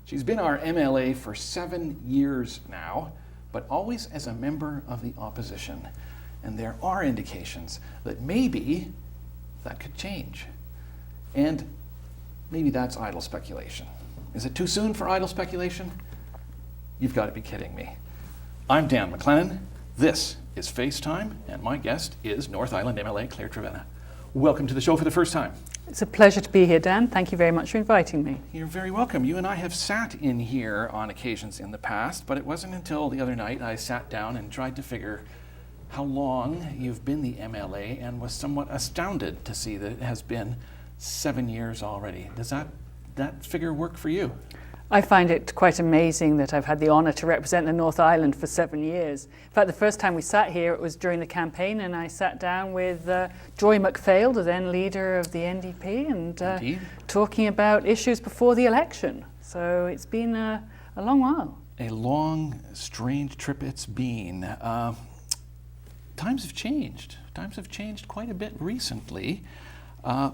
She's been our MLA for 7 years now, but always as a member of the opposition. And there are indications that maybe that could change. And maybe that's idle speculation. Is it too soon for idle speculation? You've got to be kidding me. I'm Dan McLennan. This is FaceTime, and my guest is North Island MLA Claire Trevena. Welcome to the show for the first time. It's a pleasure to be here, Dan. Thank you very much for inviting me. You're very welcome. You and I have sat in here on occasions in the past, but it wasn't until the other night I sat down and tried to figure how long you've been the MLA and was somewhat astounded to see that it has been 7 years already. Does that figure work for you? I find it quite amazing that I've had the honour to represent the North Island for 7 years. In fact, the first time we sat here, it was during the campaign, and I sat down with Joy McPhail, the then leader of the NDP, and talking about issues before the election. So it's been a long while. A long, strange trip it's been. Times have changed. Times have changed quite a bit recently.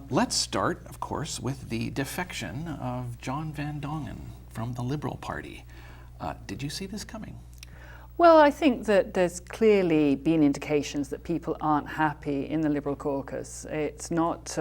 Let's start, of course, with the defection of John Van Dongen from the Liberal Party. Did you see this coming? Well, I think that there's clearly been indications that people aren't happy in the Liberal caucus. It's not,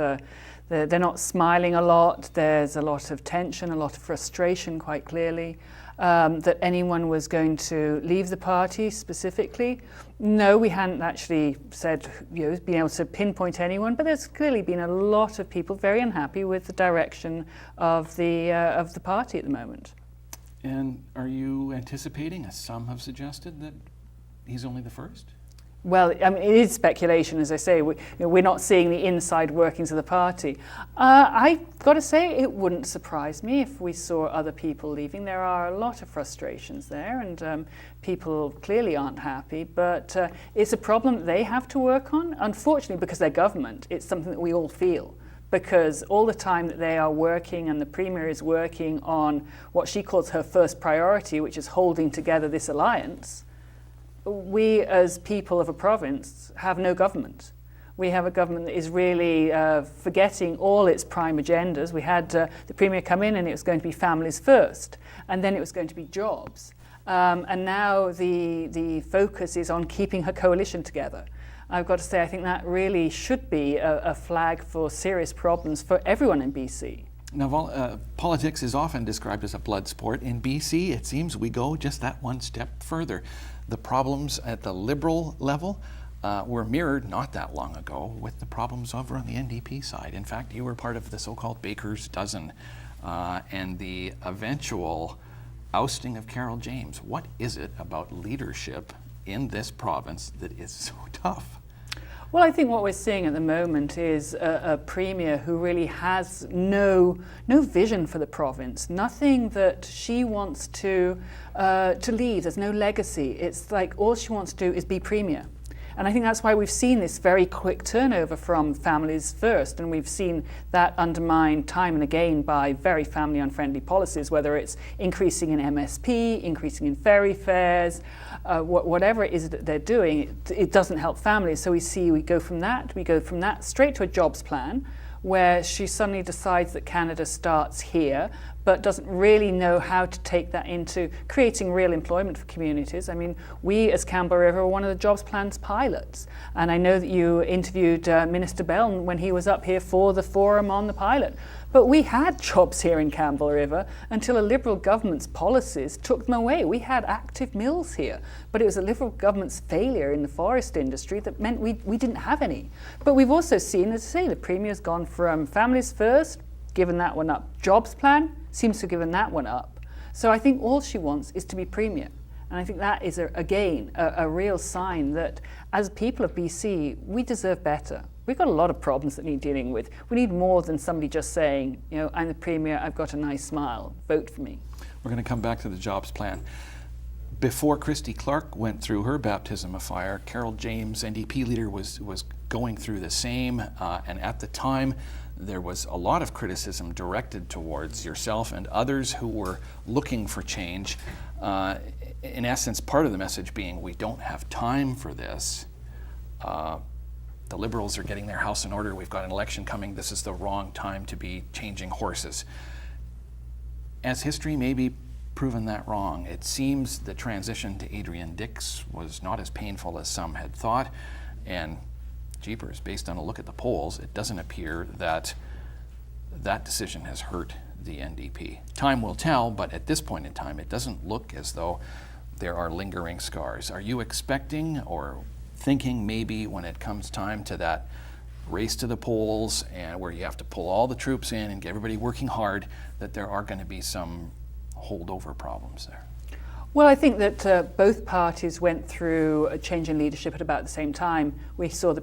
they're not smiling a lot. There's a lot of tension, a lot of frustration, quite clearly. That anyone was going to leave the party specifically. No, we hadn't actually said, being able to pinpoint anyone, but there's clearly been a lot of people very unhappy with the direction of the party at the moment. And are you anticipating, as some have suggested, that he's only the first? Well, I mean, it is speculation, as I say. We're not seeing the inside workings of the party. I've got to say, it wouldn't surprise me if we saw other people leaving. There are a lot of frustrations there, and people clearly aren't happy. But it's a problem that they have to work on. Unfortunately, because they're government, it's something that we all feel. Because all the time that they are working, and the Premier is working on what she calls her first priority, which is holding together this alliance, we as people of a province have no government. We have a government that is really forgetting all its prime agendas. We had the Premier come in and it was going to be families first, and then it was going to be jobs. And now the focus is on keeping her coalition together. I've got to say, I think that really should be a flag for serious problems for everyone in BC. Now, politics is often described as a blood sport. In BC, it seems we go just that one step further. The problems at the Liberal level were mirrored not that long ago with the problems over on the NDP side. In fact, you were part of the so-called Baker's Dozen and the eventual ousting of Carol James. What is it about leadership in this province that is so tough? Well, I think what we're seeing at the moment is a Premier who really has no vision for the province, nothing that she wants to leave. There's no legacy. It's like all she wants to do is be Premier. And I think that's why we've seen this very quick turnover from families first, and we've seen that undermined time and again by very family-unfriendly policies, whether it's increasing in MSP, increasing in ferry fares, whatever it is that they're doing, it doesn't help families. So we go from that straight to a jobs plan, where she suddenly decides that Canada starts here, but doesn't really know how to take that into creating real employment for communities. I mean, we as Campbell River are one of the jobs plan's pilots. And I know that you interviewed Minister Bell when he was up here for the forum on the pilot. But we had jobs here in Campbell River until a Liberal government's policies took them away. We had active mills here, but it was a Liberal government's failure in the forest industry that meant we didn't have any. But we've also seen, as I say, the Premier's gone from families first, given that one up. Jobs plan, seems to have given that one up. So I think all she wants is to be Premier. And I think that is, again, a real sign that as people of BC, we deserve better. We've got a lot of problems that need dealing with. We need more than somebody just saying, I'm the Premier, I've got a nice smile, vote for me. We're going to come back to the jobs plan. Before Christy Clark went through her baptism of fire, Carol James, NDP leader, was going through the same. And at the time, there was a lot of criticism directed towards yourself and others who were looking for change. In essence, part of the message being, we don't have time for this. The Liberals are getting their house in order. We've got an election coming. This is the wrong time to be changing horses. As history maybe proven that wrong. It seems the transition to Adrian Dix was not as painful as some had thought, and jeepers, based on a look at the polls, it doesn't appear that that decision has hurt the NDP. Time will tell, but at this point in time, it doesn't look as though there are lingering scars. Are you expecting or thinking maybe when it comes time to that race to the polls and where you have to pull all the troops in and get everybody working hard, that there are going to be some holdover problems there? Well, I think that both parties went through a change in leadership at about the same time. We saw the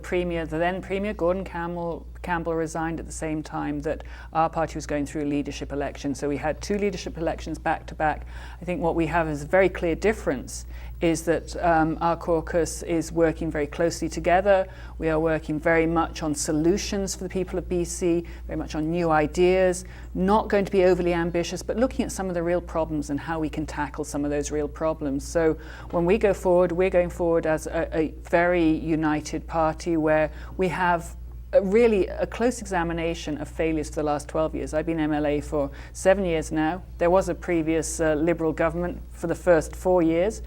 then Premier, Gordon Campbell resigned at the same time that our party was going through a leadership election. So we had two leadership elections back to back. I think what we have is a very clear difference is that our caucus is working very closely together. We are working very much on solutions for the people of BC, very much on new ideas, not going to be overly ambitious, but looking at some of the real problems and how we can tackle some of those real problems. So when we go forward, we're going forward as a very united party where we have really a close examination of failures for the last 12 years. I've been MLA for 7 years now. There was a previous Liberal government for the first 4 years.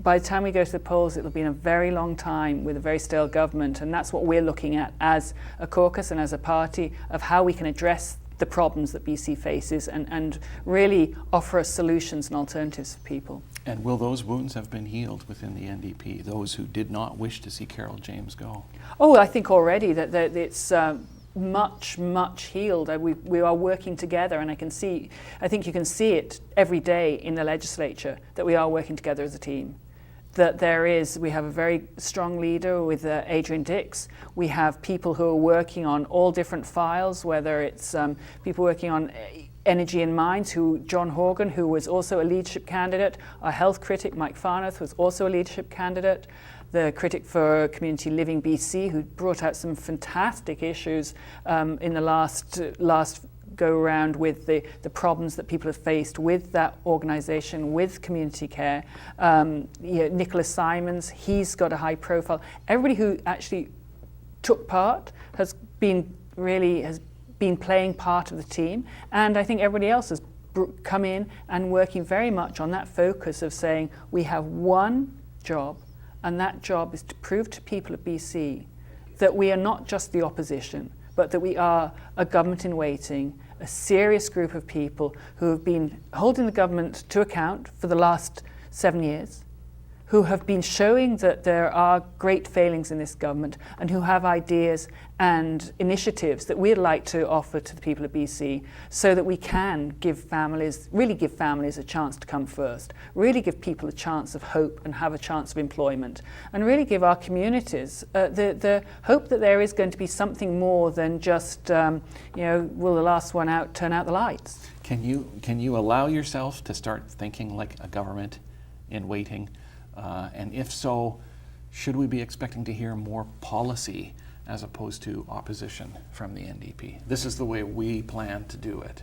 By the time we go to the polls, it'll be in a very long time with a very stale government, and that's what we're looking at as a caucus and as a party, of how we can address the problems that BC faces and really offer us solutions and alternatives for people. And will those wounds have been healed within the NDP, those who did not wish to see Carol James go? Oh, I think already that it's much healed. We are working together, and I think you can see it every day in the legislature that we are working together as a team. That we have a very strong leader with Adrian Dix. We have people who are working on all different files, whether it's people working on energy and mines, John Horgan, who was also a leadership candidate, our health critic, Mike Farnath, was also a leadership candidate, the critic for Community Living BC, who brought out some fantastic issues in the last go around with the problems that people have faced with that organisation, with community care. Nicholas Simons, he's got a high profile. Everybody who actually took part has been playing part of the team, and I think everybody else has come in and working very much on that focus of saying we have one job, and that job is to prove to people of BC that we are not just the opposition, but that we are a government in waiting, a serious group of people who have been holding the government to account for the last 7 years, who have been showing that there are great failings in this government, and who have ideas and initiatives that we'd like to offer to the people of BC so that we can really give families a chance to come first, really give people a chance of hope and have a chance of employment, and really give our communities the hope that there is going to be something more than just, will the last one out turn out the lights? Can you allow yourself to start thinking like a government in waiting? And if so, should we be expecting to hear more policy as opposed to opposition from the NDP? This is the way we plan to do it.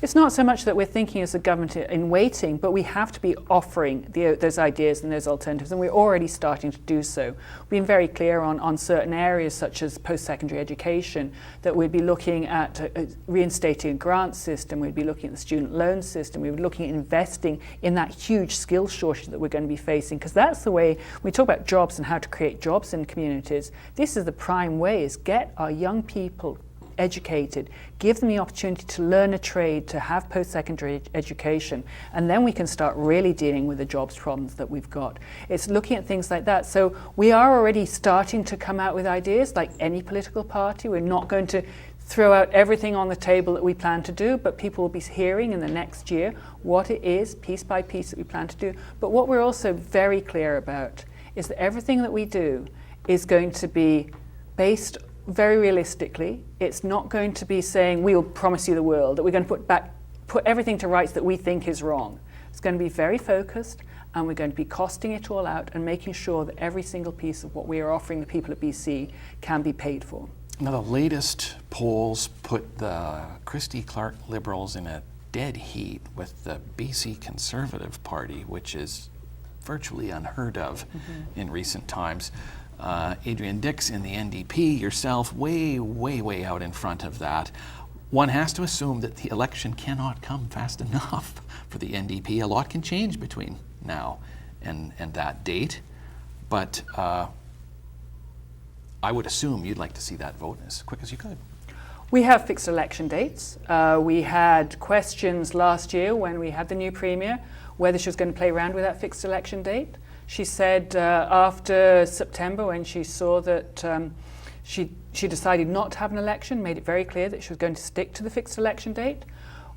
It's not so much that we're thinking as a government in waiting, but we have to be offering those ideas and those alternatives, and we're already starting to do so. We've been very clear on certain areas such as post-secondary education, that we'd be looking at reinstating a grant system, we'd be looking at the student loan system, we'd be looking at investing in that huge skill shortage that we're going to be facing, because that's the way, we talk about jobs and how to create jobs in communities, this is the prime way, is get our young people educated, give them the opportunity to learn a trade, to have post-secondary education, and then we can start really dealing with the jobs problems that we've got. It's looking at things like that. So we are already starting to come out with ideas like any political party. We're not going to throw out everything on the table that we plan to do, but people will be hearing in the next year what it is, piece by piece, that we plan to do. But what we're also very clear about is that everything that we do is going to be based very realistically. It's not going to be saying we'll promise you the world, that we're going to put everything to rights that we think is wrong. It's going to be very focused, and we're going to be costing it all out and making sure that every single piece of what we are offering the people of BC can be paid for. Now, the latest polls put the Christy Clark Liberals in a dead heat with the BC Conservative Party, which is virtually unheard of in recent times. Adrian Dix in the NDP, yourself way out in front of that. one has to assume that the election cannot come fast enough for the NDP. A lot can change between now and that date, but I would assume you'd like to see that vote as quick as you could. We have fixed election dates. We had questions last year when we had the new Premier whether she was going to play around with that fixed election date. She said after September, when she saw that she decided not to have an election, made it very clear that she was going to stick to the fixed election date.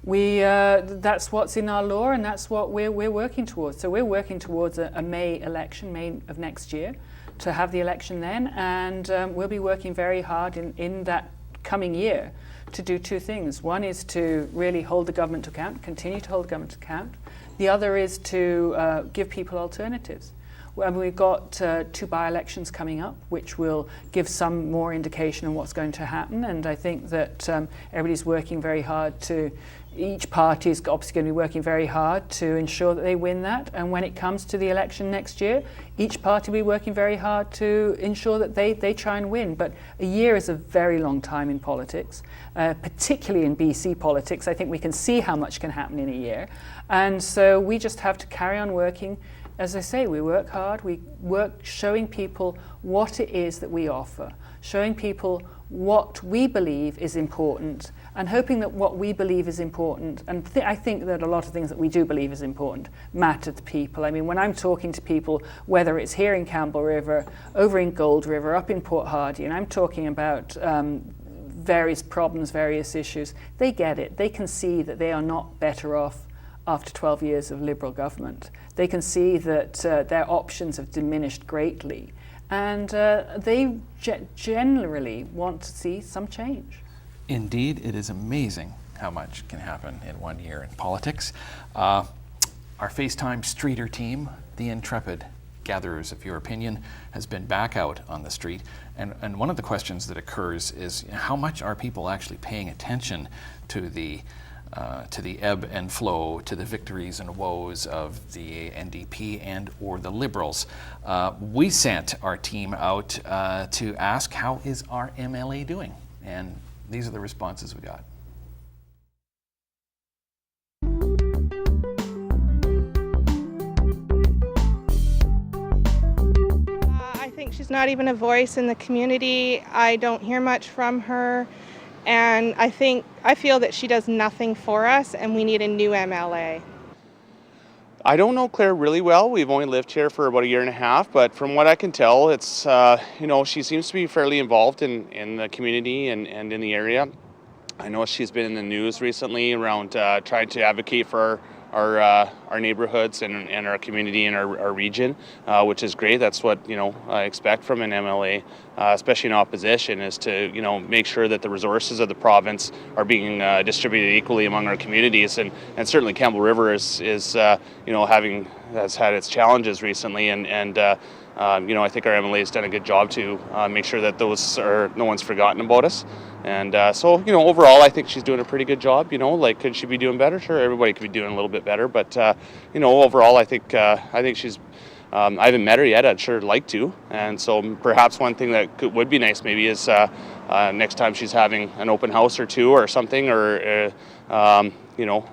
That's what's in our law, and that's what we're working towards. So we're working towards a May election, May of next year, to have the election then, and we'll be working very hard in that coming year to do two things. One is to really hold the government to account, continue to hold the government to account. The other is to give people alternatives. We've got two by-elections coming up, which will give some more indication on what's going to happen. And I think that everybody's working very hard to, each party is obviously going to be working very hard to ensure that they win that. And when it comes to the election next year, each party will be working very hard to ensure that they try and win. But a year is a very long time in politics, particularly in BC politics. I think we can see how much can happen in a year. And so we just have to carry on working. As I say, we work hard, we work showing people what it is that we offer, showing people what we believe is important, and hoping that what we believe is important, and I think that a lot of things that we do believe is important matter to people. I mean, when I'm talking to people, whether it's here in Campbell River, over in Gold River, up in Port Hardy, and I'm talking about various problems, various issues, they get it. They can see that they are not better off after 12 years of Liberal government. They can see that their options have diminished greatly, and they generally want to see some change. Indeed, it is amazing how much can happen in 1 year in politics. Our FaceTime Streeter team, the intrepid gatherers of your opinion, has been back out on the street. And one of the questions that occurs is, how much are people actually paying attention to the ebb and flow, to the victories and woes of the NDP and or the Liberals? We sent our team out to ask, how is our MLA doing? And these are the responses we got. I think she's not even a voice in the community. I don't hear much from her. And I feel that she does nothing for us, and we need a new MLA. I don't know Claire really well. We've only lived here for about a year and a half, but from what I can tell, it's she seems to be fairly involved in the community and in the area. I know she's been in the news recently around trying to advocate for our neighborhoods and our community and our region, which is great. That's what I expect from an MLA, especially in opposition, is to make sure that the resources of the province are being distributed equally among our communities. And certainly Campbell River has had its challenges recently, and I think our MLA has done a good job to make sure that no one's forgotten about us. And so overall, I think she's doing a pretty good job. Could she be doing better? Sure, everybody could be doing a little bit better. But overall, I think she's. I haven't met her yet. I'd sure like to. And so perhaps one thing that would be nice maybe is next time she's having an open house or two or something, or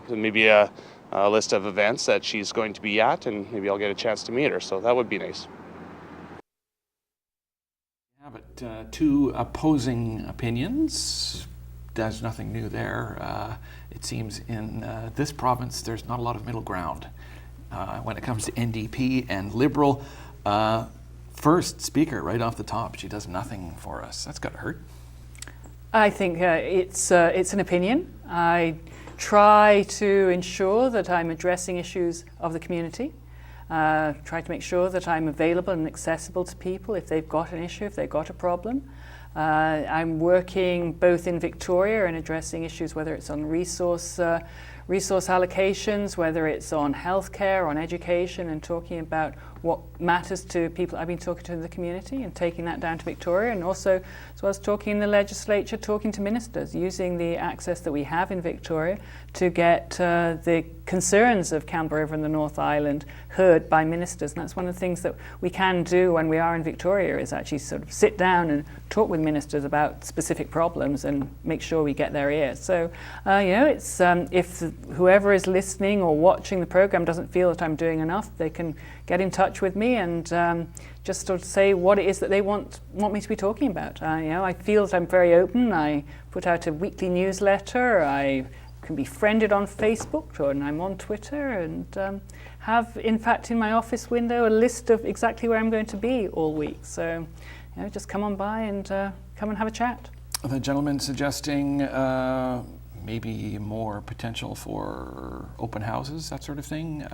maybe a list of events that she's going to be at, and maybe I'll get a chance to meet her. So that would be nice. But two opposing opinions. There's nothing new there. It seems in this province there's not a lot of middle ground when it comes to NDP and Liberal. First speaker right off the top, she does nothing for us. That's got to hurt. I think it's an opinion. I try to ensure that I'm addressing issues of the community. Try to make sure that I'm available and accessible to people if they've got an issue, if they've got a problem. I'm working both in Victoria and addressing issues, whether it's on resource resource allocations, whether it's on healthcare, on education, and talking about what matters to people I've been talking to in the community and taking that down to Victoria, and also as well as talking in the legislature, talking to ministers, using the access that we have in Victoria to get the concerns of Campbell River and the North Island heard by ministers. And that's one of the things that we can do when we are in Victoria, is actually sort of sit down and talk with ministers about specific problems and make sure we get their ear. So, it's if whoever is listening or watching the program doesn't feel that I'm doing enough, they can get in touch with me and just sort of say what it is that they want me to be talking about. I feel that I'm very open. I put out a weekly newsletter. I can be friended on Facebook, and I'm on Twitter, and have, in fact, in my office window a list of exactly where I'm going to be all week. So, just come on by and come and have a chat. The gentleman suggesting maybe more potential for open houses, that sort of thing.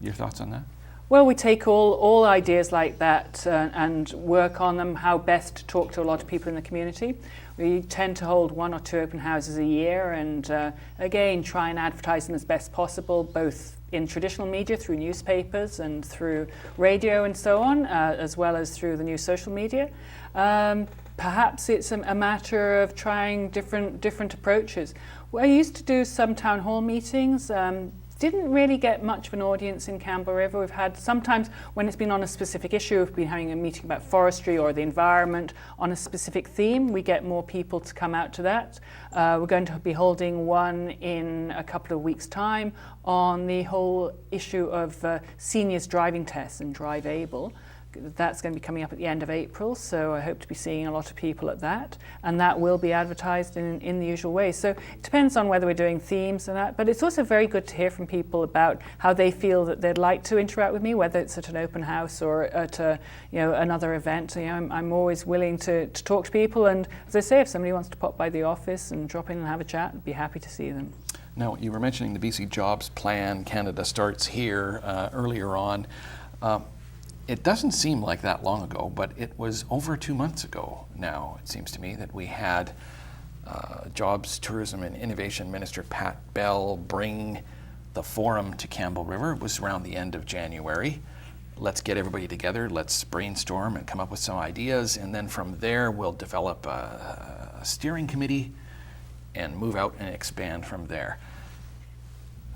Your thoughts on that? Well, we take all ideas like that and work on them, how best to talk to a lot of people in the community. We tend to hold 1 or 2 open houses a year, and again, try and advertise them as best possible, both in traditional media through newspapers and through radio and so on, as well as through the new social media. Perhaps it's a matter of trying different approaches. I used to do some town hall meetings. Didn't really get much of an audience in Campbell River. We've had sometimes when it's been on a specific issue, we've been having a meeting about forestry or the environment on a specific theme. We get more people to come out to that. We're going to be holding one in a couple of weeks' time on the whole issue of seniors driving tests and Drive Able. That's going to be coming up at the end of April, so I hope to be seeing a lot of people at that, and that will be advertised in the usual way. So it depends on whether we're doing themes and that, but it's also very good to hear from people about how they feel that they'd like to interact with me, whether it's at an open house or at another event. I'm always willing to talk to people, and as I say, if somebody wants to pop by the office and drop in and have a chat, I'd be happy to see them. Now, you were mentioning the BC Jobs Plan, Canada Starts Here, earlier on. It doesn't seem like that long ago, but it was over 2 months ago now, it seems to me, that we had Jobs, Tourism and Innovation Minister Pat Bell bring the forum to Campbell River. It was around the end of January. Let's get everybody together, let's brainstorm and come up with some ideas, and then from there we'll develop a steering committee and move out and expand from there.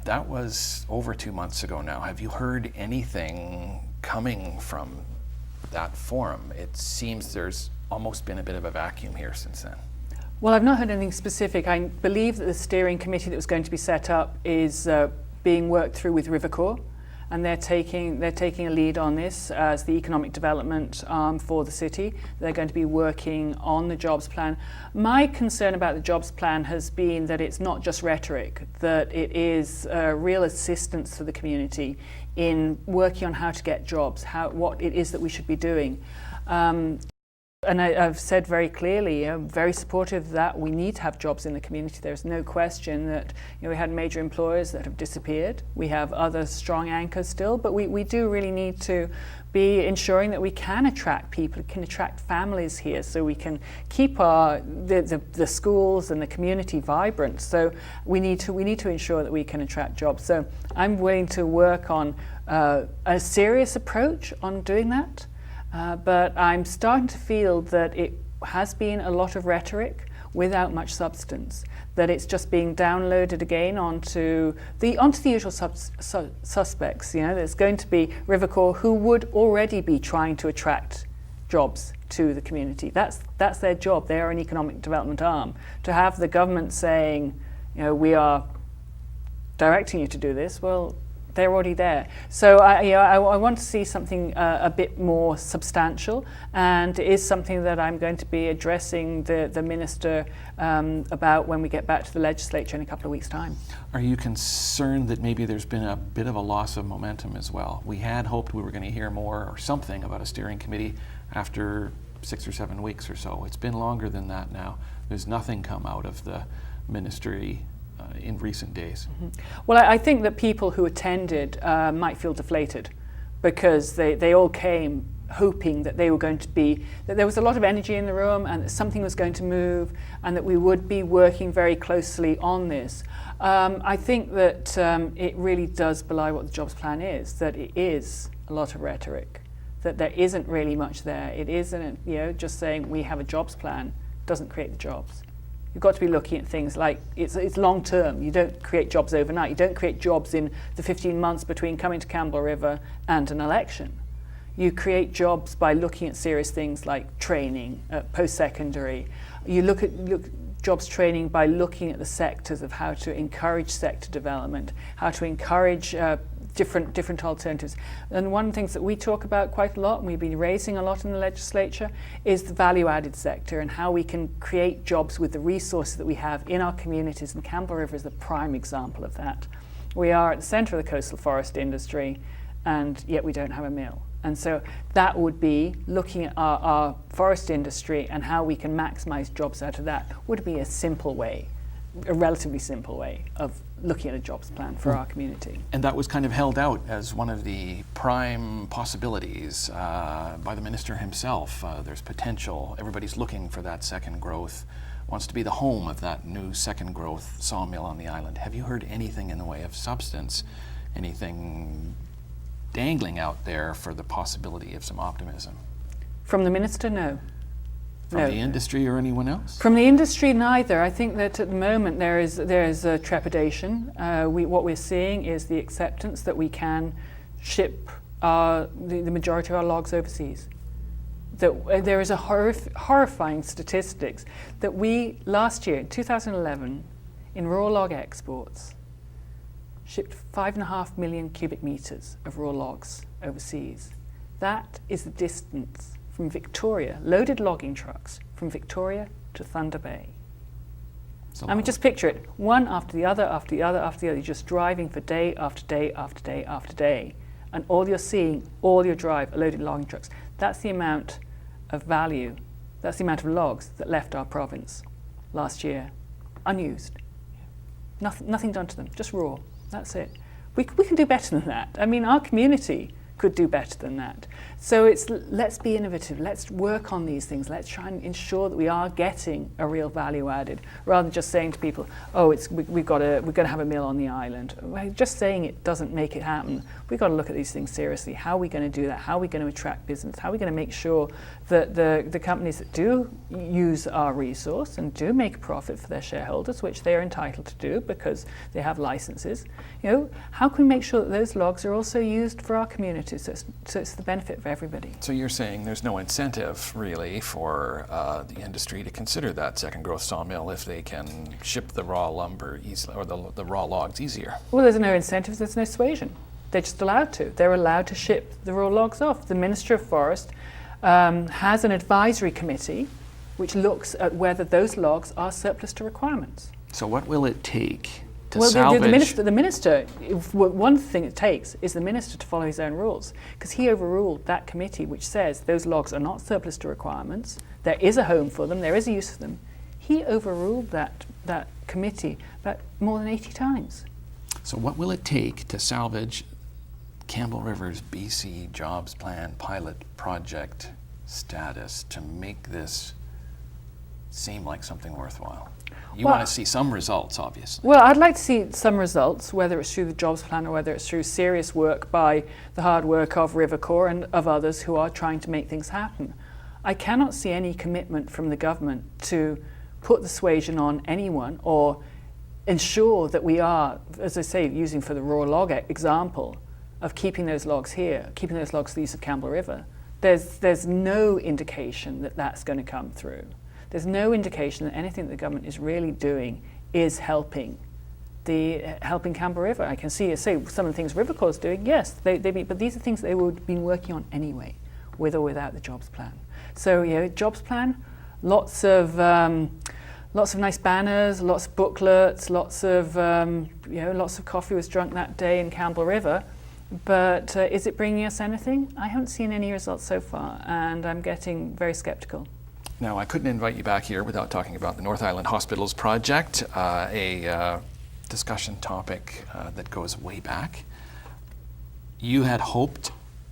That was over 2 months ago now. Have you heard anything coming from that forum? It seems there's almost been a bit of a vacuum here since then. Well, I've not heard anything specific. I believe that the steering committee that was going to be set up is being worked through with Rivercorps, and they're taking a lead on this as the economic development arm for the city. They're going to be working on the jobs plan. My concern about the jobs plan has been that it's not just rhetoric, that it is real assistance to the community in working on how to get jobs, what it is that we should be doing. And I've said very clearly, I'm very supportive that we need to have jobs in the community. There's no question that we had major employers that have disappeared. We have other strong anchors still, but we do really need to be ensuring that we can attract people, can attract families here, so we can keep the schools and the community vibrant. So we need to ensure that we can attract jobs. So I'm willing to work on a serious approach on doing that. But I'm starting to feel that it has been a lot of rhetoric without much substance, that it's just being downloaded again onto the usual suspects. There's going to be Rivercorps, who would already be trying to attract jobs to the community. That's their job. They're an economic development arm. To have the government saying, we are directing you to do this, well, they're already there. So I want to see something a bit more substantial, and it is something that I'm going to be addressing the minister about when we get back to the legislature in a couple of weeks' time. Are you concerned that maybe there's been a bit of a loss of momentum as well? We had hoped we were going to hear more or something about a steering committee after 6 or 7 weeks or so. It's been longer than that now. There's nothing come out of the ministry in recent days. Mm-hmm. Well, I think that people who attended might feel deflated because they all came hoping that they were going to be, that there was a lot of energy in the room and that something was going to move and that we would be working very closely on this. I think that it really does belie what the jobs plan is, that it is a lot of rhetoric, that there isn't really much there. It isn't, just saying we have a jobs plan doesn't create the jobs. You've got to be looking at things like it's long term. You don't create jobs overnight. You don't create jobs in the 15 months between coming to Campbell River and an election. You create jobs by looking at serious things like training, post-secondary. You look at jobs training by looking at the sectors of how to encourage sector development, how to encourage different alternatives. And one of the things that we talk about quite a lot, and we've been raising a lot in the legislature, is the value-added sector and how we can create jobs with the resources that we have in our communities. And Campbell River is the prime example of that. We are at the centre of the coastal forest industry, and yet we don't have a mill. And so that would be looking at our forest industry and how we can maximise jobs out of that would be a simple way, a relatively simple way of looking at a jobs plan for our community. And that was kind of held out as one of the prime possibilities by the minister himself. There's potential. Everybody's looking for that second growth, wants to be the home of that new second growth sawmill on the island. Have you heard anything in the way of substance, anything dangling out there for the possibility of some optimism? From the minister, no. From the industry or anyone else? From the industry, neither. I think that at the moment there is a trepidation. What we're seeing is the acceptance that we can ship the majority of our logs overseas. That there is a horrifying statistics that we last year, in 2011, in raw log exports, shipped 5.5 million cubic meters of raw logs overseas. That is the distance from Victoria, loaded logging trucks from Victoria to Thunder Bay. I mean, just picture it, one after the other, after the other, after the other. You're just driving for day after day after day after day. And all you're seeing, all your drive, are loaded logging trucks. That's the amount of value, that's the amount of logs that left our province last year, unused. Nothing done to them, just raw. That's it. We can do better than that. I mean, our community could do better than that. So let's be innovative. Let's work on these things. Let's try and ensure that we are getting a real value added, rather than just saying to people, "Oh, we're going to have a mill on the island." Just saying it doesn't make it happen. We've got to look at these things seriously. How are we going to do that? How are we going to attract business? How are we going to make sure that the companies that do use our resource and do make a profit for their shareholders, which they are entitled to do because they have licenses, how can we make sure that those logs are also used for our community, so it's the benefit of everybody? So you're saying there's no incentive really for the industry to consider that second growth sawmill if they can ship the raw lumber easily, or the raw logs easier? Well, there's no incentive, there's no suasion. They're just allowed to. They're allowed to ship the raw logs off. The Minister of Forest has an advisory committee which looks at whether those logs are surplus to requirements. So what will it take to Well, salvage? the minister, one thing it takes is the minister to follow his own rules, because he overruled that committee which says those logs are not surplus to requirements, there is a home for them, there is a use for them. He overruled that committee about more than 80 times. So what will it take to salvage Campbell River's BC Jobs Plan pilot project status to make this seem like something worthwhile? You want to see some results, obviously. Well, I'd like to see some results, whether it's through the jobs plan or whether it's through serious work by the hard work of Rivercorps and of others who are trying to make things happen. I cannot see any commitment from the government to put the suasion on anyone or ensure that we are, as I say, using for the raw log example, of keeping those logs here, keeping those logs to the use of Campbell River. There's no indication that that's going to come through. There's no indication that anything that the government is really doing is helping Campbell River. I can see, say, some of the things Rivercorps is doing, yes, but these are things they would have been working on anyway, with or without the jobs plan. So, jobs plan, lots of nice banners, lots of booklets, lots of coffee was drunk that day in Campbell River. But is it bringing us anything? I haven't seen any results so far, and I'm getting very skeptical. Now, I couldn't invite you back here without talking about the North Island Hospitals Project, a discussion topic that goes way back. You had hoped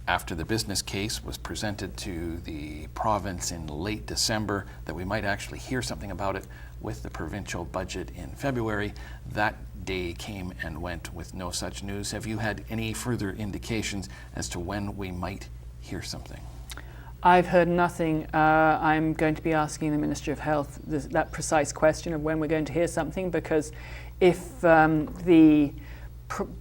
after the business case was presented to the province in late December, that we might actually hear something about it with the provincial budget in February. That day came and went with no such news. Have you had any further indications as to when we might hear something? I've heard nothing. I'm going to be asking the Ministry of Health that precise question of when we're going to hear something, because if the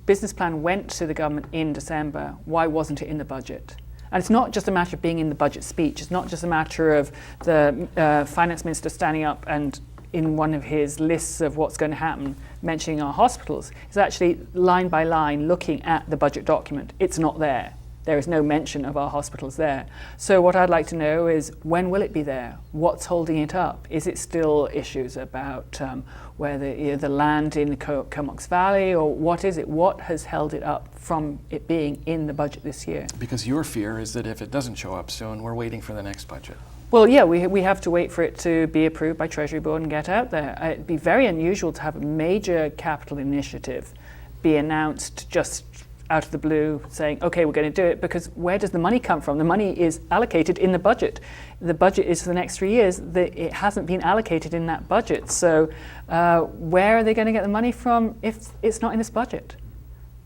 business plan went to the government in December, why wasn't it in the budget? And it's not just a matter of being in the budget speech. It's not just a matter of the finance minister standing up and in one of his lists of what's going to happen mentioning our hospitals. It's actually line by line looking at the budget document. It's not there. There is no mention of our hospitals there. So what I'd like to know is, when will it be there? What's holding it up? Is it still issues about where the land in the Comox Valley, or what is it? What has held it up from it being in the budget this year? Because your fear is that if it doesn't show up soon, we're waiting for the next budget. Well, yeah, we have to wait for it to be approved by Treasury Board and get out there. It'd be very unusual to have a major capital initiative be announced just out of the blue saying, okay, we're going to do it, because where does the money come from? The money is allocated in the budget. The budget is for the next 3 years. It hasn't been allocated in that budget. So where are they going to get the money from if it's not in this budget?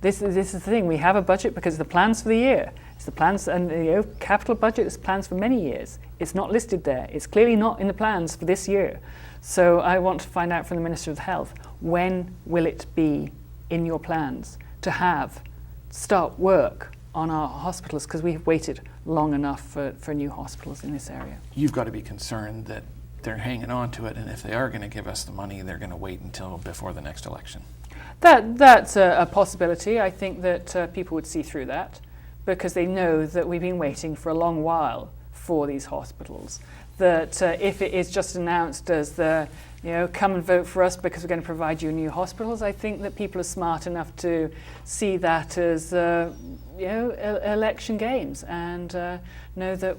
This is the thing. We have a budget because of the plans for the year. It's the plans, and capital budget is plans for many years. It's not listed there. It's clearly not in the plans for this year. So I want to find out from the Minister of Health, when will it be in your plans to start work on our hospitals, because we've waited long enough for new hospitals in this area. You've got to be concerned that they're hanging on to it, and if they are going to give us the money, they're going to wait until before the next election. That's a possibility. I think that people would see through that, because they know that we've been waiting for a long while for these hospitals. That if it is just announced as come and vote for us because we're going to provide you new hospitals, I think that people are smart enough to see that as election games, and know that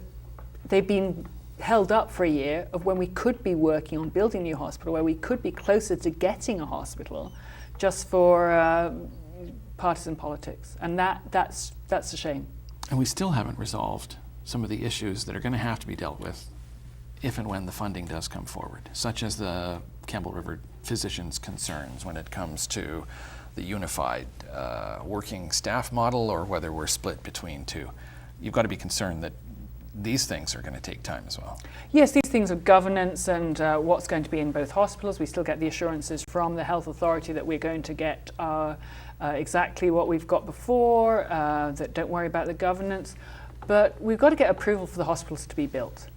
they've been held up for a year of when we could be working on building a new hospital, where we could be closer to getting a hospital, just for partisan politics, and that's a shame. And we still haven't resolved some of the issues that are going to have to be dealt with if and when the funding does come forward, such as the Campbell River physicians' concerns when it comes to the unified working staff model, or whether we're split between two. You've got to be concerned that these things are going to take time as well. Yes, these things are governance and what's going to be in both hospitals. We still get the assurances from the health authority that we're going to get exactly what we've got before, that don't worry about the governance. But we've got to get approval for the hospitals to be built.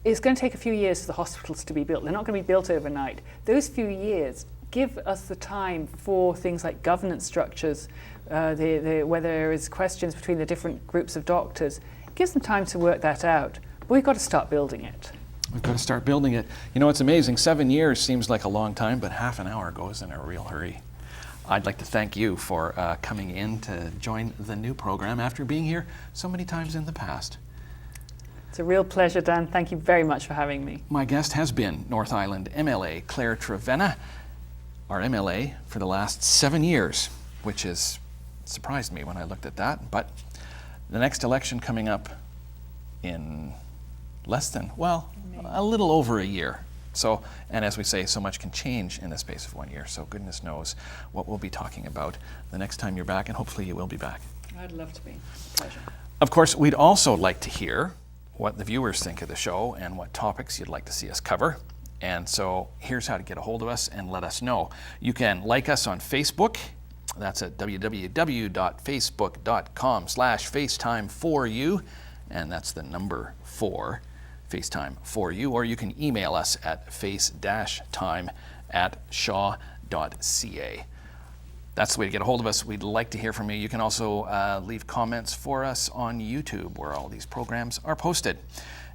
It's going to take a few years for the hospitals to be built. They're not going to be built overnight. Those few years give us the time for things like governance structures, where there is questions between the different groups of doctors. It gives them time to work that out. But we've got to start building it. We've got to start building it. You know, it's amazing. 7 years seems like a long time, but half an hour goes in a real hurry. I'd like to thank you for coming in to join the new program after being here so many times in the past. It's a real pleasure, Dan. Thank you very much for having me. My guest has been North Island MLA Claire Trevena, our MLA for the last 7 years, which has surprised me when I looked at that. But the next election coming up in a little over a year. So, and as we say, so much can change in the space of 1 year. So goodness knows what we'll be talking about the next time you're back, and hopefully you will be back. I'd love to be. Pleasure. Of course, we'd also like to hear what the viewers think of the show and what topics you'd like to see us cover. And so here's how to get a hold of us and let us know. You can like us on Facebook. That's at www.facebook.com/FaceTime4U, and that's the number 4, FaceTime4U, or you can email us at face-time@shaw.ca. That's the way to get a hold of us. We'd like to hear from you. You can also leave comments for us on YouTube, where all these programs are posted.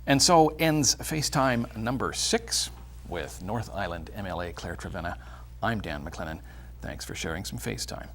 And so ends FaceTime number 6 with North Island MLA Claire Trevena. I'm Dan McLennan. Thanks for sharing some FaceTime.